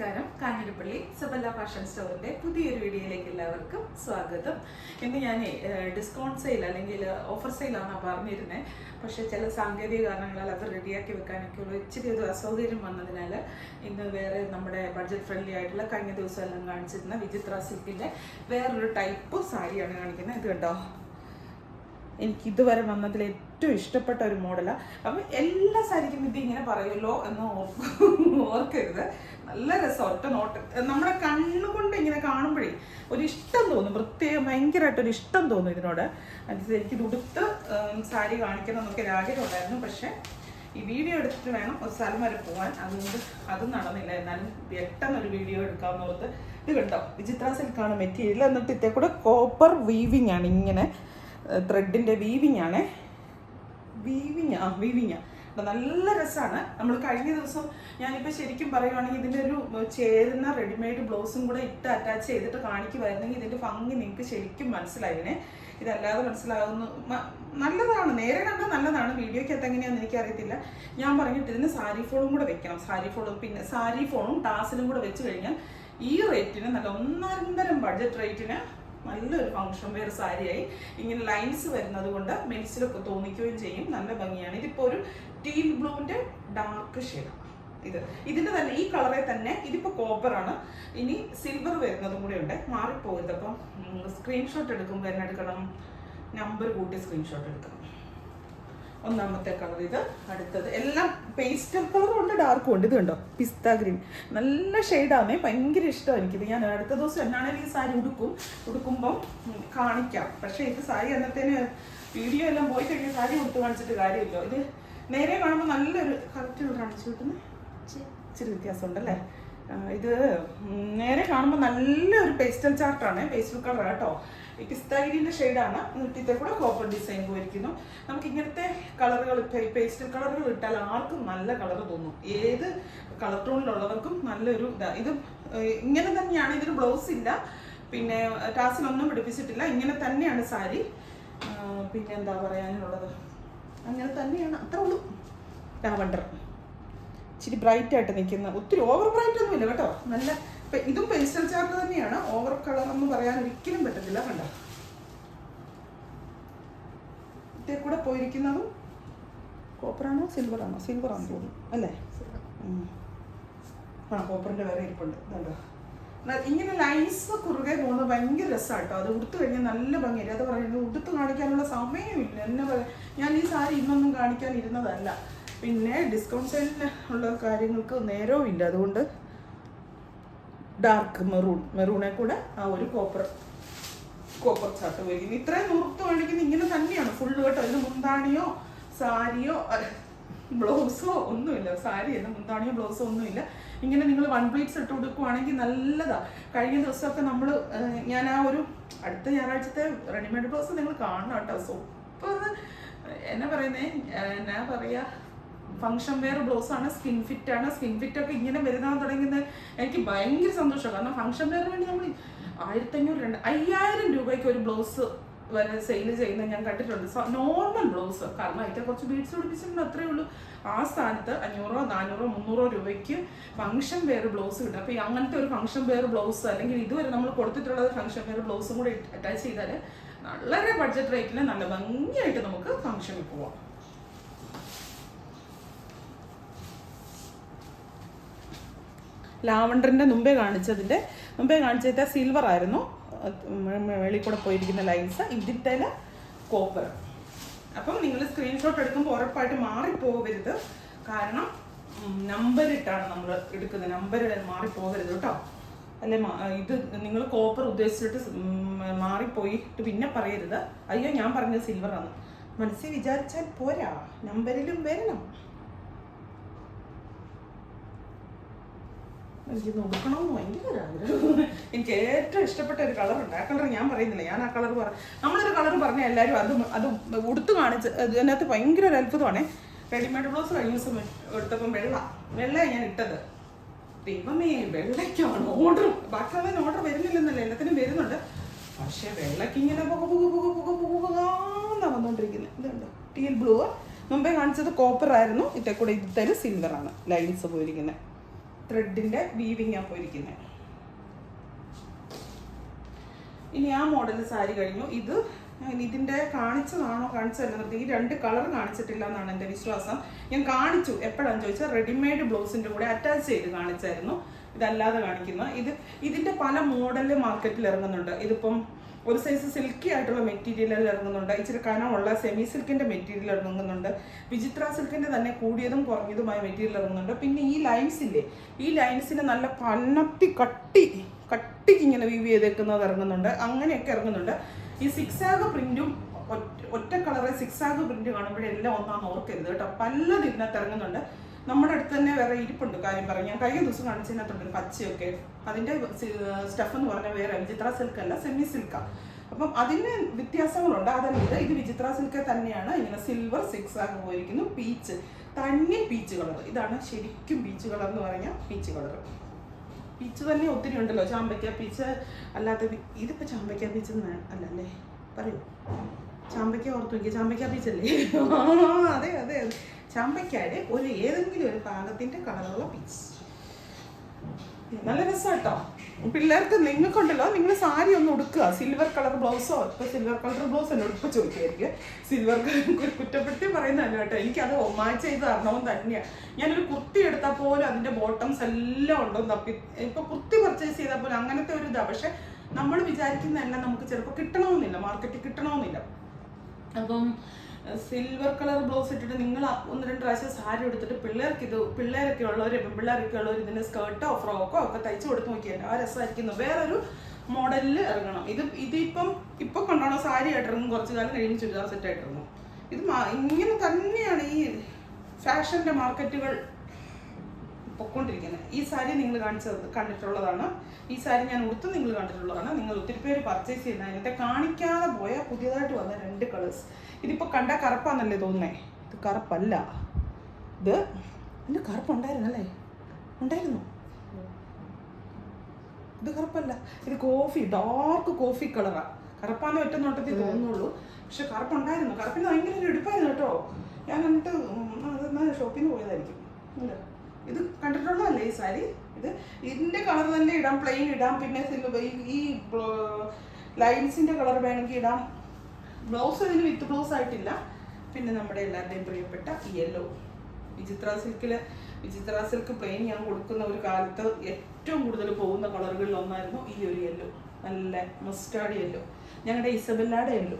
നമസ്കാരം. കാഞ്ഞിരപ്പള്ളി സബല്ല ഫാഷൻ സ്റ്റോറിന്റെ പുതിയൊരു വീഡിയോയിലേക്ക് എല്ലാവർക്കും സ്വാഗതം. ഇന്ന് ഞാൻ ഡിസ്കൗണ്ട് സെയിൽ അല്ലെങ്കിൽ ഓഫർ സെയിലാണ് പറഞ്ഞിരുന്നത്. പക്ഷേ ചില സാങ്കേതിക കാരണങ്ങളാൽ അത് റെഡിയാക്കി വെക്കാനൊക്കെയുള്ള ഇച്ചിരി ഒരു അസൗകര്യം വന്നതിനാൽ ഇന്ന് വേറെ നമ്മുടെ ബഡ്ജറ്റ് ഫ്രണ്ട്ലി ആയിട്ടുള്ള കഴിഞ്ഞ ദിവസം എല്ലാം കാണിച്ചിരുന്ന വിചിത്ര സിൽക്കിൻ്റെ വേറൊരു ടൈപ്പ് സാരിയാണ് കാണിക്കുന്നത്. ഇത് കണ്ടോ, എനിക്ക് ഇതുവരെ വന്നതിൽ ഏറ്റവും ഇഷ്ടപ്പെട്ട ഒരു മോഡലാണ്. അപ്പം എല്ലാ സാരിക്കും ഇത് ഇങ്ങനെ പറയുമല്ലോ എന്ന് ഓർക്കരുത്. നല്ല രസം, ഒറ്റ നോട്ട് നമ്മുടെ കണ്ണുകൊണ്ട് ഇങ്ങനെ കാണുമ്പോഴേ ഒരു ഇഷ്ടം തോന്നും, പ്രത്യേകം ഭയങ്കരമായിട്ടൊരു ഇഷ്ടം തോന്നും ഇതിനോട്. അനുസരിച്ച് എനിക്കിത് ഉടുത്ത് സാരി കാണിക്കണം എന്നൊക്കെ ഒരു ആഗ്രഹം ഉണ്ടായിരുന്നു. പക്ഷേ ഈ വീഡിയോ എടുത്തിട്ട് വേണം ഒരു സ്ഥലം വരെ പോകാൻ, അതുകൊണ്ട് അതും നടന്നില്ല. എന്നാലും പെട്ടെന്നൊരു വീഡിയോ എടുക്കാമെന്ന് ഓർത്ത്. ഇത് കണ്ടോ, വിചിത്ര സിൽക്കാണ് മെറ്റീരിയൽ. എന്നിട്ട് ഇതേ കൂടെ കോപ്പർ വീവിങ് ആണ്, ഇങ്ങനെ ത്രെഡിൻ്റെ വീവിങ് ആണ്. വീവിങ് നല്ല രസമാണ്. നമ്മൾ കഴിഞ്ഞ ദിവസം ഞാനിപ്പോൾ ശരിക്കും പറയുവാണെങ്കിൽ ഇതിൻ്റെ ഒരു ചേരുന്ന റെഡിമെയ്ഡ് ബ്ലൗസും കൂടെ ഇട്ട് അറ്റാച്ച് ചെയ്തിട്ട് കാണിക്കുമായിരുന്നെങ്കിൽ ഇതിൻ്റെ ഭംഗി നിങ്ങൾക്ക് ശരിക്കും മനസ്സിലായിനെ. ഇതല്ലാതെ മനസ്സിലാകുന്നു. നല്ലതാണ്, നേരെ കണ്ടാൽ നല്ലതാണ്. വീഡിയോയ്ക്കകത്ത് എങ്ങനെയാണെന്ന് എനിക്കറിയത്തില്ല. ഞാൻ പറഞ്ഞിട്ട് ഇതിന് സാരി ഫോണും കൂടെ വെക്കണം. സാരി ഫോണും പിന്നെ സാരി ഫോണും ടാസിലും കൂടെ വെച്ച് കഴിഞ്ഞാൽ ഈ റേറ്റിന് നല്ല ഒന്നരന്തരം ബഡ്ജറ്റ് റേറ്റിന് നല്ലൊരു ഫംഗ്ഷൻ വെയർ സാരിയായി. ഇങ്ങനെ ലൈൻസ് വരുന്നത് കൊണ്ട് മെൻസിലൊക്കെ തോന്നിക്കുകയും ചെയ്യും. നല്ല ഭംഗിയാണ്. ഇതിപ്പോൾ ഒരു ടീൽ ബ്ലൂവിൻ്റെ ഡാർക്ക് ഷെയ്ഡാണ്. ഇതിൻ്റെ തന്നെ ഈ കളറെ തന്നെ ഇതിപ്പോൾ കോപ്പറാണ്. ഇനി സിൽവർ വരുന്നതും കൂടെ ഉണ്ട്. മാറിപ്പോകരുത്. അപ്പം സ്ക്രീൻഷോട്ട് എടുക്കുമ്പോൾ തന്നെ എടുക്കണം, നമ്പർ കൂട്ടി സ്ക്രീൻഷോട്ട് എടുക്കണം. ഒന്നാമത്തെ കളർ ഇത്. അടുത്തത് എല്ലാം പേസ്റ്റൽ കളറും ഉണ്ട്, ഡാർക്കും ഉണ്ട്. ഇത് കണ്ടോ, പിസ്ത ഗ്രീൻ, നല്ല ഷെയ്ഡാണേ. ഭയങ്കര ഇഷ്ടമാണ് എനിക്കിത്. ഞാൻ അടുത്ത ദിവസം എന്നാണെങ്കിൽ ഈ സാരി ഉടുക്കുമ്പം കാണിക്കാം. പക്ഷേ ഇത് സാരി അന്നത്തേന് വീഡിയോ എല്ലാം പോയി കഴിഞ്ഞാൽ സാരി കൊടുത്ത് കാണിച്ചിട്ട് കാര്യമില്ല. ഇത് നേരെ കാണുമ്പോൾ നല്ലൊരു കറക്റ്റ് കാണിച്ചു കിട്ടുന്ന ഇച്ചിരി വ്യത്യാസമുണ്ടല്ലേ. ഇത് നേരെ കാണുമ്പോൾ നല്ലൊരു പേസ്റ്റൽ ചാർട്ടാണ്, പേസ്റ്റൽ കളർ കേട്ടോ. ഈ പിസ്താഗ്രീൻ്റെ ഷെയ്ഡാണ്. എന്നിട്ട് കൂടെ കോപ്പർ ഡിസൈൻ പോയിരിക്കുന്നു. നമുക്ക് ഇങ്ങനത്തെ കളറുകൾ, പേസ്റ്റൽ കളറുകൾ ഇട്ടാൽ ആർക്കും നല്ല കളർ തോന്നും. ഏത് കളർ ടോണിലുള്ളവർക്കും നല്ലൊരു ഇതാണ്. ഇത് ഇങ്ങനെ തന്നെയാണ്. ഇതിന് ബ്ലൗസ് ഇല്ല, പിന്നെ ടാസിലൊന്നും പിടിപ്പിച്ചിട്ടില്ല. ഇങ്ങനെ തന്നെയാണ് സാരി. പിന്നെ എന്താ പറയാനുള്ളത്, അങ്ങനെ തന്നെയാണ്, അത്രേ ഉള്ളൂ. ലാവണ്ടർ ഇച്ചിരി ബ്രൈറ്റ് ആയിട്ട് നിൽക്കുന്ന, ഒത്തിരി ഓവർ ബ്രൈറ്റ് ഒന്നും ഇല്ല കേട്ടോ. നല്ല ഇതും പേസ്റ്റൽ ചാർട്ട് തന്നെയാണ്. ഓവർ കളർ എന്ന് പറയാൻ ഒരിക്കലും പറ്റത്തില്ല. കണ്ടോ, ഇതേ കൂടെ പോയിരിക്കുന്നതും കോപ്പറാണോ സിൽവറാണോ? സിൽവറാണെന്ന് തോന്നുന്നു അല്ലേ? കോപ്പറിൻ്റെ വേറെ ഇരിപ്പുണ്ട്. കണ്ടോ, ഇങ്ങനെ ലൈൻസ് കുറുകെ പോകുന്നത് ഭയങ്കര രസമാണ് കേട്ടോ. അത് ഉടുത്തു കഴിഞ്ഞാൽ നല്ല ഭംഗിയില്ല. അത് പറയുന്നത് ഉടുത്ത് കാണിക്കാനുള്ള സമയമില്ല. എന്നെ ഞാൻ ഈ സാരി ഇന്നൊന്നും കാണിക്കാൻ ഇരുന്നതല്ല. പിന്നെ ഡിസ്കൗണ്ട് സെയിലിന് ഉള്ള കാര്യങ്ങൾക്ക് നേരവും ഇല്ല. അതുകൊണ്ട് ഡാർക്ക് മെറൂണെ കൂടെ ആ ഒരു കോപ്പർ ചാട്ട് പോയിരിക്കുന്നു. ഇത്രയും നൂർത്ത് കാണിക്കുന്നത് ഇങ്ങനെ തന്നെയാണ് ഫുള്ള് കേട്ടോ. ഇതിന് മുന്താണിയോ സാരിയോ ബ്ലൗസോ ഒന്നുമില്ല. സാരിയല്ല, മുന്താണിയോ ബ്ലൗസോ ഒന്നുമില്ല. ഇങ്ങനെ നിങ്ങൾ വൺ പ്ലീറ്റ്സ് ഇട്ട് കൊടുക്കുവാണെങ്കിൽ നല്ലതാണ്. കഴിഞ്ഞ ദിവസമൊക്കെ ഞാൻ ആ ഒരു അടുത്ത ഞായറാഴ്ചത്തെ റെഡിമെയ്ഡ് ബ്ലൗസ് നിങ്ങൾ കാണണം കേട്ടോ. സൂപ്പർ, എന്നാ പറയുക, ഫംഗ്ഷൻ വെയർ ബ്ലൗസാണ്. സ്കിൻ ഫിറ്റാണ്. സ്കിൻ ഫിറ്റൊക്കെ ഇങ്ങനെ വരുന്നതാണ് തുടങ്ങുന്നത്. എനിക്ക് ഭയങ്കര സന്തോഷമാണ്. കാരണം ഫംഗ്ഷൻ വെയറിന് വേണ്ടി നമ്മൾ 1500 5000 രൂപയ്ക്ക് ഒരു ബ്ലൗസ് വരെ സെയിൽ ചെയ്യുന്നത് ഞാൻ കണ്ടിട്ടുണ്ട്. നോർമൽ ബ്ലൗസ്, കാരണം അതിൻ്റെ കുറച്ച് ബീഡ്സ് പിടിപ്പിച്ചിട്ടുണ്ട്, അത്രേ ഉള്ളൂ. ആ സ്ഥാനത്ത് 500 400 300 രൂപയ്ക്ക് ഫംഗ്ഷൻ വെയർ ബ്ലൗസ് കിട്ടും. അപ്പോൾ അങ്ങനത്തെ ഒരു ഫംഗ്ഷൻ വെയർ ബ്ലൗസ്, അല്ലെങ്കിൽ ഇതുവരെ നമ്മൾ കൊടുത്തിട്ടുള്ളത് ഫംഗ്ഷൻ വെയർ ബ്ലൗസും കൂടെ അറ്റാച്ച് ചെയ്താൽ വളരെ ബഡ്ജറ്റ് റേറ്റിൽ നല്ല ഭംഗിയായിട്ട് നമുക്ക് ഫംഗ്ഷനിൽ പോവാം. ലാവണ്ടറിൻ്റെ മുമ്പേ കാണിച്ചത് സിൽവർ ആയിരുന്നു. വെളിയിൽ കൂടെ പോയിരിക്കുന്ന ലൈൻസ്. ഇതിൻ്റെ കോപ്പർ. അപ്പം നിങ്ങൾ സ്ക്രീൻഷോട്ട് എടുക്കുമ്പോൾ ഉറപ്പായിട്ട് മാറിപ്പോകരുത്. കാരണം നമ്പർ ഇട്ടാണ് നമ്മൾ എടുക്കുന്നത്. നമ്പർ മാറിപ്പോകരുത് കേട്ടോ. അല്ലെ ഇത് നിങ്ങൾ കോപ്പർ ഉദ്ദേശിച്ചിട്ട് മാറിപ്പോയിട്ട് പിന്നെ പറയരുത്, അയ്യോ ഞാൻ പറഞ്ഞത് സിൽവറാണ്. മനസ്സിൽ വിചാരിച്ചാൽ പോരാ, നമ്പറിലും വരണം. എനിക്ക് നോക്കണമെന്ന് ഭയങ്കര ആഗ്രഹം. എനിക്ക് ഏറ്റവും ഇഷ്ടപ്പെട്ട ഒരു കളറുണ്ട്. ആ കളർ ഞാൻ പറയുന്നില്ല, ഞാൻ ആ കളർ നമ്മളൊരു കളർ പറഞ്ഞാൽ എല്ലാവരും അത് ഉടുത്ത് കാണിച്ച് അതിനകത്ത് ഭയങ്കര ഒരു അത്ഭുതമാണേ. റെഡിമെയ്ഡ് ബ്ലൗസ് കഴിഞ്ഞ ദിവസം എടുത്തപ്പം വെള്ള ഞാൻ ഇട്ടത്. ദൈവമേ, വെള്ളയ്ക്കാണ് ഓർഡർ. ബാക്കിയുള്ളതിന് ഓർഡർ വരുന്നില്ലെന്നല്ല, എല്ലാത്തിനും വരുന്നുണ്ട്. പക്ഷേ വെള്ളയ്ക്ക് ഇങ്ങനെ പുകന്നാ വന്നുകൊണ്ടിരിക്കുന്നത്. ഇതുണ്ട് ടീൽ ബ്ലൂ. മുമ്പേ കാണിച്ചത് കോപ്പർ ആയിരുന്നു. ഇതേ കൂടെ ഇതിൽ സിൽവറാണ് ലൈൻസ് പോയിരിക്കുന്നത്. ത്രെഡിന്റെ വീവിങ് ആ പോയിരിക്കുന്നത്. ഇനി ആ മോഡൽ സാരി കഴിഞ്ഞു. ഇത് ഇതിന്റെ കാണിച്ചതല്ല, ഈ 2 കളർ കാണിച്ചിട്ടില്ല എന്നാണ് എൻ്റെ വിശ്വാസം. ഞാൻ കാണിച്ചു എപ്പോഴാണെന്ന് ചോദിച്ചാൽ റെഡിമെയ്ഡ് ബ്ലൗസിന്റെ കൂടെ അറ്റാച്ച് ചെയ്ത് കാണിച്ചായിരുന്നു. ഇതല്ലാതെ കാണിക്കുന്ന ഇതിന്റെ പല മോഡല് മാർക്കറ്റിൽ ഇറങ്ങുന്നുണ്ട്. ഇതിപ്പം ഒരു സൈസ് സിൽക്കി ആയിട്ടുള്ള മെറ്റീരിയലിൽ ഇറങ്ങുന്നുണ്ട്, ഇച്ചിരി കനമുള്ള സെമി സിൽക്കിന്റെ മെറ്റീരിയൽ ഇറങ്ങുന്നുണ്ട്, വിചിത്ര സിൽക്കിന്റെ തന്നെ കൂടിയതും കുറഞ്ഞതുമായ മെറ്റീരിയൽ ഇറങ്ങുന്നുണ്ട്. പിന്നെ ഈ ലൈൻസ് ഇല്ലേ, ഈ ലൈൻസിന് നല്ല പന്നത്തി കട്ടിക്ക് ഇങ്ങനെ വീവ് ചെയ്തേക്കുന്നത് ഇറങ്ങുന്നുണ്ട്. അങ്ങനെയൊക്കെ ഇറങ്ങുന്നുണ്ട്. ഈ സിക്സാഗ് പ്രിന്റും ഒറ്റ കളറെ സിക്സാഗ് പ്രിന്റ് കാണുമ്പോഴെല്ലാം ഒന്നാന്ന് ഓർക്കരുത് കേട്ടോ. പലതും ഇതിനകത്ത് ഇറങ്ങുന്നുണ്ട്. നമ്മുടെ അടുത്ത് തന്നെ വേറെ ഇരിപ്പുണ്ട്, കാര്യം പറയും. ഞാൻ കഴിഞ്ഞ ദിവസം കാണിച്ചതിനകത്തുണ്ട് പച്ചയൊക്കെ. അതിന്റെ സ്റ്റഫ് എന്ന് പറഞ്ഞാൽ വേറെ വിചിത്ര സിൽക്ക് അല്ല, സെമി സിൽക്കാ. അപ്പം അതിന് വ്യത്യാസങ്ങളുണ്ട്. അതല്ല, ഇത് വിചിത്ര സിൽക്ക് തന്നെയാണ്. ഇങ്ങനെ സിൽവർ സിക്സാഗ് പോയിരിക്കുന്നു. പീച്ച് തന്നെ, പീച്ച് കളർ. ഇതാണ് ശരിക്കും പീച്ച് കളർ എന്ന് പറഞ്ഞാൽ. പീച്ച് കളർ, പീച്ച് തന്നെ ഒത്തിരി ഉണ്ടല്ലോ. ചാമ്പയ്ക്ക പീച്ച് അല്ലാത്ത, ഇതിപ്പോ ചാമ്പയ്ക്ക പീച്ച് അല്ലല്ലേ, പറയൂ. ചാമ്പയ്ക്ക ഓർത്ത് നോക്കിയ ചാമ്പയ്ക്ക പീച്ചല്ലേ? അതെ അതെ അതെ, ചാമ്പയ്ക്കായുടെ ഏതെങ്കിലും ഒരു പാകത്തിന്റെ കളറുള്ള പീച്ച്. നല്ല രസമാട്ടോ പിള്ളേർക്ക്. നിങ്ങൾക്കുണ്ടല്ലോ, നിങ്ങൾ സാരി ഒന്ന് ഉടുക്കുക, സിൽവർ കളർ ബ്ലൗസോ. ഇപ്പൊ സിൽവർ കളർ ബ്ലൗസ് എന്നോട് ഇപ്പൊ ചോദിക്കുമായിരിക്കും. സിൽവർ കളർ കുറ്റപ്പെടുത്തി പറയുന്നതല്ല കേട്ടോ, എനിക്കത് ഒമാച്ച് ചെയ്ത് തരണമെന്ന് തന്നെയാണ്. ഞാനൊരു കുർത്തി എടുത്താൽ പോലും അതിന്റെ ബോട്ടംസ് എല്ലാം ഉണ്ടോ തപ്പി. ഇപ്പൊ കുർത്തി പർച്ചേസ് ചെയ്താൽ പോലും അങ്ങനത്തെ ഒരു ഇതാ. പക്ഷെ നമ്മൾ വിചാരിക്കുന്നതെല്ലാം നമുക്ക് ചിലപ്പോൾ കിട്ടണമെന്നില്ല, മാർക്കറ്റിൽ കിട്ടണമെന്നില്ല. അപ്പം സിൽവർ കളർ ബ്ലൗസ് ഇട്ടിട്ട് നിങ്ങൾ 1-2 പ്രാവശ്യം സാരി എടുത്തിട്ട് പിള്ളേരൊക്കെ ഉള്ളവർ, പെൺപിള്ളേരൊക്കെ ഉള്ളവർ ഇതിന്റെ സ്കേർട്ടോ ഫ്രോക്കോ ഒക്കെ തയ്ച്ചു കൊടുത്ത് നോക്കിയാൽ ആ രസമായിരിക്കുന്നു. വേറൊരു മോഡലിൽ ഇറങ്ങണം. ഇപ്പൊ കൊണ്ടാണോ സാരി ആയിട്ട് ഇറങ്ങും, കുറച്ചു കാലം കഴിഞ്ഞ് ചുരിദാർ സെറ്റ് ആയിട്ട് ഇറങ്ങും. ഇത് ഇങ്ങനെ തന്നെയാണ് ഈ ഫാഷന്റെ മാർക്കറ്റുകൾ പൊക്കോണ്ടിരിക്കുന്നത്. ഈ സാരി നിങ്ങൾ കണ്ടിട്ടുള്ളതാണ്. ഈ സാരി ഞാൻ ഉടുത്ത് നിങ്ങൾ കണ്ടിട്ടുള്ളതാണ്. നിങ്ങൾ ഒത്തിരി പേര് പർച്ചേസ് ചെയ്യുന്ന അതിനകത്തെ കാണിക്കാതെ പോയ പുതിയതായിട്ട് വന്ന 2 കളേഴ്സ്. ഇതിപ്പോൾ കണ്ടാൽ കറുപ്പാന്നല്ലേ തോന്നുന്നേ? ഇത് കറുപ്പല്ല. ഇതിൻ്റെ കറുപ്പുണ്ടായിരുന്നല്ലേ? ഉണ്ടായിരുന്നു. ഇത് കറുപ്പല്ല, ഇത് ഡാർക്ക് കോഫി കളറാണ്. കറുപ്പാന്ന് ഒറ്റ നോട്ടത്തിൽ തോന്നുള്ളൂ, പക്ഷെ കറുപ്പുണ്ടായിരുന്നു. കറുപ്പിന് ഭയങ്കര ഒരു എടുപ്പായിരുന്നു കേട്ടോ. ഞാൻ കണ്ടിട്ട് അതെന്നാ ഷോപ്പിൽ നിന്ന് പോയതായിരിക്കും. ഇല്ല, ഇത് കണ്ടിട്ടുള്ളതല്ലേ ഈ സാരി? ഇതിന്റെ കളർ തന്നെ ഇടാം, പ്ലെയിൻ ഇടാം. പിന്നെ ഈ ലൈൻസിന്റെ കളർ വേണമെങ്കിൽ ഇടാം. ബ്ലൗസ് ഇതിന് വിത്ത് ബ്ലൗസ് ആയിട്ടില്ല. പിന്നെ നമ്മുടെ എല്ലാവരുടെയും പ്രിയപ്പെട്ട യെല്ലോ വിചിത്ര സിൽക്ക് പ്ലെയിൻ ഞാൻ കൊടുക്കുന്ന ഒരു കാലത്ത് ഏറ്റവും കൂടുതൽ പോകുന്ന കളറുകളിൽ ഒന്നായിരുന്നു ഈ ഒരു യെല്ലോ. നല്ല മസ്റ്റാർഡ് യെല്ലോ, ഞങ്ങളുടെ ഇസബെല്ലയുടെ യെല്ലോ.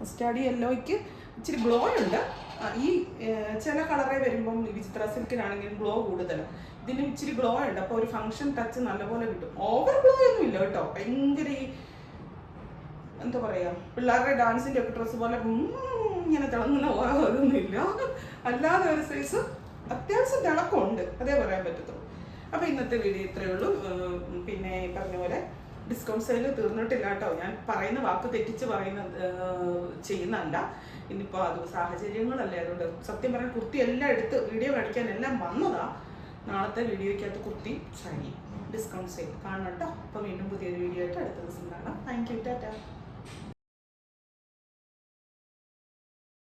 മസ്റ്റാർഡ് യെല്ലോയ്ക്ക് ഇച്ചിരി ഗ്ലോ ഉണ്ട്. ഈ ചില കളറെ വരുമ്പം വിചിത്ര സിൽക്കിനാണെങ്കിലും ഗ്ലോ കൂടുതലാണ്. ഇതിന് ഇച്ചിരി ഗ്ലോ ഉണ്ട്. അപ്പോൾ ഒരു ഫംഗ്ഷൻ ടച്ച് നല്ലപോലെ കിട്ടും. ഓവർ ഗ്ലോ ഒന്നും ഇല്ല കേട്ടോ. ഭയങ്കര എന്താ പറയാ, പിള്ളേരുടെ ഡാൻസിന്റെ ഒക്കെ ഡ്രസ്സ് പോലെ ഇങ്ങനെ തിളങ്ങുന്ന അതൊന്നുമില്ല. അല്ലാതെ ഒരു സൈസ് അത്യാവശ്യം തിളക്കമുണ്ട്, അതേ പറയാൻ പറ്റത്തുള്ളൂ. അപ്പൊ ഇന്നത്തെ വീഡിയോ ഇത്രയേ ഉള്ളൂ. പിന്നെ പറഞ്ഞ പോലെ ഡിസ്കൗണ്ട് സെയിൽ തീർന്നിട്ടില്ല കേട്ടോ. ഞാൻ പറയുന്ന വാക്ക് തെറ്റിച്ച് ചെയ്യുന്നതല്ല. ഇന്നിപ്പോൾ അത് സാഹചര്യങ്ങളല്ലേ, അതുകൊണ്ട് സത്യം പറഞ്ഞാൽ കുർത്തി എല്ലാം എടുത്ത് വീഡിയോ കാണിക്കാൻ എല്ലാം വന്നതാ. നാളത്തെ വീഡിയോയ്ക്കകത്ത് കുർത്തി സാരി ഡിസ്കൗണ്ട് സെയിൽ കാണണം കേട്ടോ. അപ്പോൾ വീണ്ടും പുതിയൊരു വീഡിയോ ആയിട്ട് അടുത്ത ദിവസം കാണാം. Thank you, Tata.